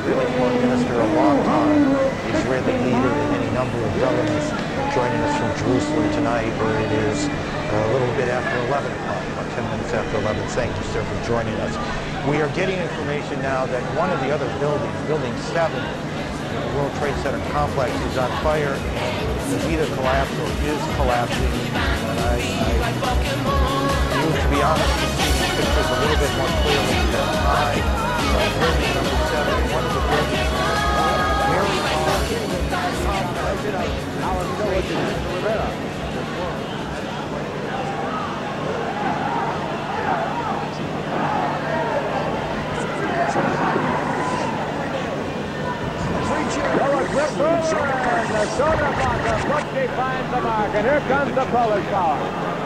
Israeli foreign minister, a long-time Israeli leader in any number of governments, joining us from Jerusalem tonight, where it is a little bit after 11 o'clock, about 10 minutes after 11. Thank you, sir, for joining us. We are getting information now that one of the other buildings, Building 7, the World Trade Center complex, is on fire and is either collapsed or is collapsing. And I need to be honest, to see these pictures a little bit more clearly than I. Building number 7, one of the buildings is very large. The soda bottom, Butchie finds the mark, and here comes the Polish power.